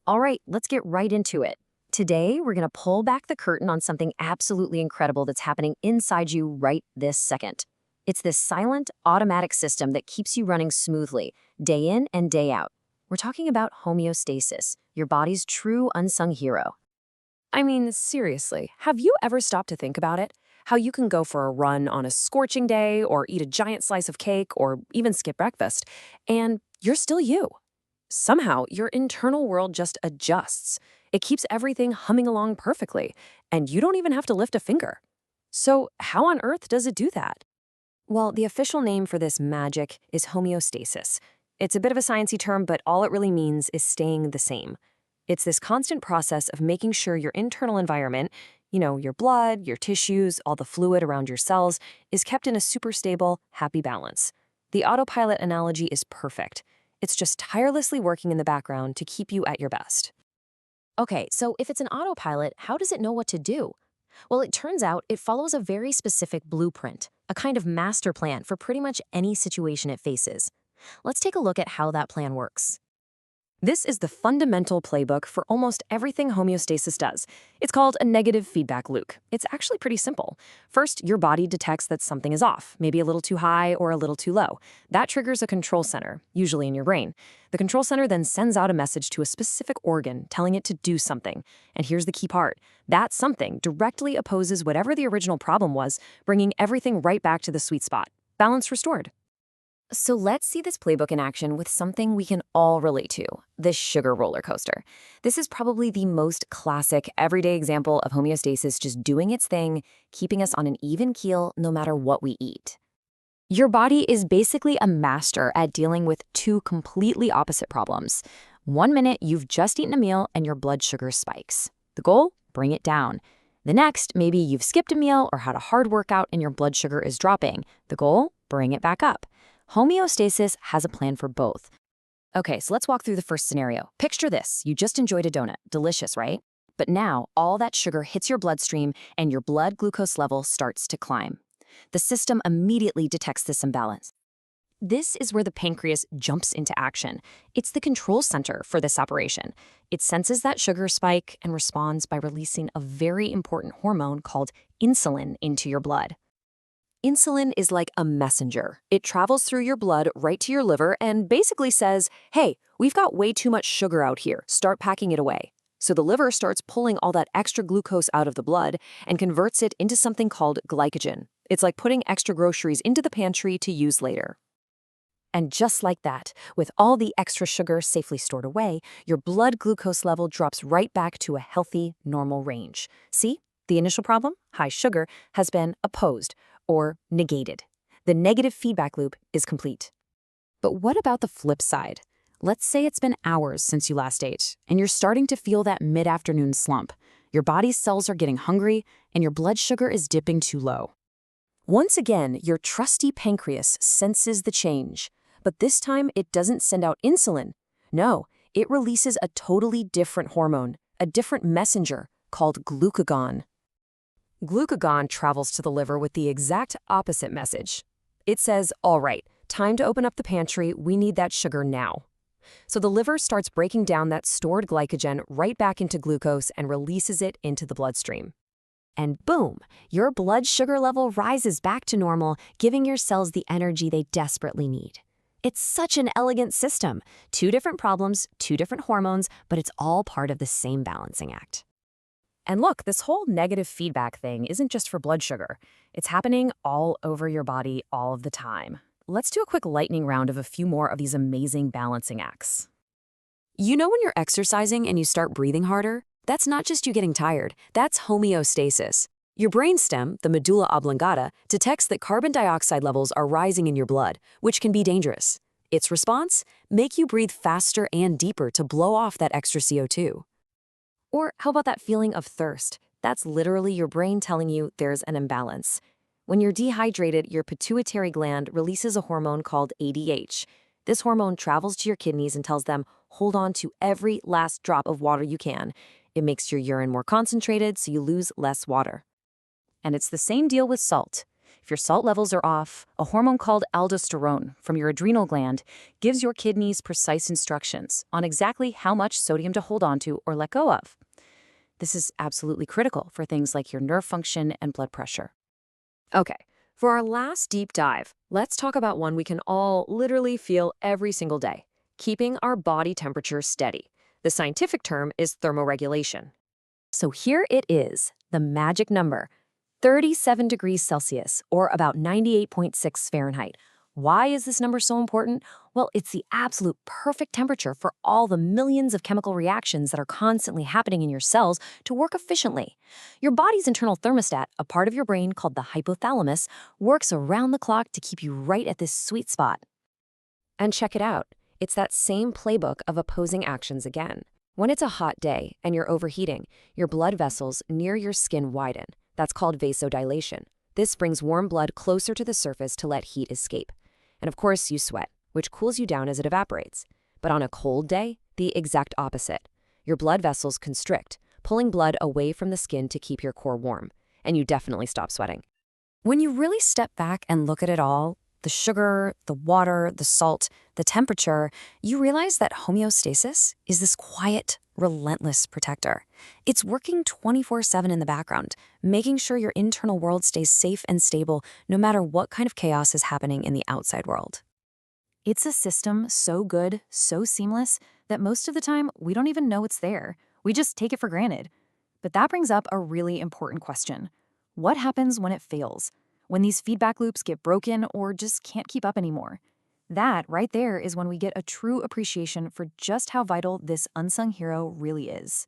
All right, let's get right into it. Today, we're going to pull back the curtain on something absolutely incredible that's happening inside you right this second. It's this silent, automatic system that keeps you running smoothly, day in and day out. We're talking about homeostasis, your body's true unsung hero. I mean, seriously, have you ever stopped to think about it? How you can go for a run on a scorching day, or eat a giant slice of cake, or even skip breakfast, and you're still you. Somehow, your internal world just adjusts. It keeps everything humming along perfectly, and you don't even have to lift a finger. So, how on earth does it do that? Well, the official name for this magic is homeostasis. It's a bit of a sciencey term, but all it really means is staying the same. It's this constant process of making sure your internal environment, your blood, your tissues, all the fluid around your cells, is kept in a super stable, happy balance. The autopilot analogy is perfect. It's just tirelessly working in the background to keep you at your best. Okay, so if it's an autopilot, how does it know what to do? Well, it turns out it follows a very specific blueprint, a kind of master plan for pretty much any situation it faces. Let's take a look at how that plan works. This is the fundamental playbook for almost everything homeostasis does. It's called a negative feedback loop. It's actually pretty simple. First, your body detects that something is off, maybe a little too high or a little too low. That triggers a control center, usually in your brain. The control center then sends out a message to a specific organ telling it to do something. And here's the key part. That something directly opposes whatever the original problem was, bringing everything right back to the sweet spot. Balance restored. So let's see this playbook in action with something we can all relate to, the sugar roller coaster. This is probably the most classic, everyday example of homeostasis just doing its thing, keeping us on an even keel no matter what we eat. Your body is basically a master at dealing with two completely opposite problems. One minute, you've just eaten a meal and your blood sugar spikes. The goal? Bring it down. The next, maybe you've skipped a meal or had a hard workout and your blood sugar is dropping. The goal? Bring it back up. Homeostasis has a plan for both. Okay, so let's walk through the first scenario. Picture this. You just enjoyed a donut. Delicious, right? But now, all that sugar hits your bloodstream and your blood glucose level starts to climb. The system immediately detects this imbalance. This is where the pancreas jumps into action. It's the control center for this operation. It senses that sugar spike and responds by releasing a very important hormone called insulin into your blood. Insulin is like a messenger. It travels through your blood right to your liver and basically says, hey, we've got way too much sugar out here. Start packing it away. So the liver starts pulling all that extra glucose out of the blood and converts it into something called glycogen. It's like putting extra groceries into the pantry to use later. And just like that, with all the extra sugar safely stored away, your blood glucose level drops right back to a healthy, normal range. See? The initial problem, high sugar, has been opposed or negated. The negative feedback loop is complete. But what about the flip side? Let's say it's been hours since you last ate, and you're starting to feel that mid-afternoon slump. Your body's cells are getting hungry, and your blood sugar is dipping too low. Once again, your trusty pancreas senses the change. But this time, it doesn't send out insulin. No, it releases a totally different hormone, a different messenger called glucagon. Glucagon travels to the liver with the exact opposite message. It says, all right, time to open up the pantry, we need that sugar now. So the liver starts breaking down that stored glycogen right back into glucose and releases it into the bloodstream. And boom, your blood sugar level rises back to normal, giving your cells the energy they desperately need. It's such an elegant system. Two different problems, two different hormones, but it's all part of the same balancing act. And look, this whole negative feedback thing isn't just for blood sugar. It's happening all over your body all of the time. Let's do a quick lightning round of a few more of these amazing balancing acts. You know when you're exercising and you start breathing harder? That's not just you getting tired, that's homeostasis. Your brainstem, the medulla oblongata, detects that carbon dioxide levels are rising in your blood, which can be dangerous. Its response? Make you breathe faster and deeper to blow off that extra CO2. Or how about that feeling of thirst? That's literally your brain telling you there's an imbalance. When you're dehydrated, your pituitary gland releases a hormone called ADH. This hormone travels to your kidneys and tells them, hold on to every last drop of water you can. It makes your urine more concentrated so you lose less water. And it's the same deal with salt. If your salt levels are off, a hormone called aldosterone from your adrenal gland gives your kidneys precise instructions on exactly how much sodium to hold on to or let go of. This is absolutely critical for things like your nerve function and blood pressure. Okay, for our last deep dive, let's talk about one we can all literally feel every single day: keeping our body temperature steady. The scientific term is thermoregulation. So here it is, the magic number: 37 degrees Celsius, or about 98.6 Fahrenheit. Why is this number so important? Well, it's the absolute perfect temperature for all the millions of chemical reactions that are constantly happening in your cells to work efficiently. Your body's internal thermostat, a part of your brain called the hypothalamus, works around the clock to keep you right at this sweet spot. And check it out. It's that same playbook of opposing actions again. When it's a hot day and you're overheating, your blood vessels near your skin widen. That's called vasodilation. This brings warm blood closer to the surface to let heat escape. And of course, you sweat, which cools you down as it evaporates. But on a cold day, the exact opposite. Your blood vessels constrict, pulling blood away from the skin to keep your core warm. And you definitely stop sweating. When you really step back and look at it all, the sugar, the water, the salt, the temperature, you realize that homeostasis is this quiet, relentless protector. It's working 24/7 in the background, making sure your internal world stays safe and stable no matter what kind of chaos is happening in the outside world. It's a system so good, so seamless, that most of the time we don't even know it's there. We just take it for granted. But that brings up a really important question. What happens when it fails? When these feedback loops get broken or just can't keep up anymore? That right there is when we get a true appreciation for just how vital this unsung hero really is.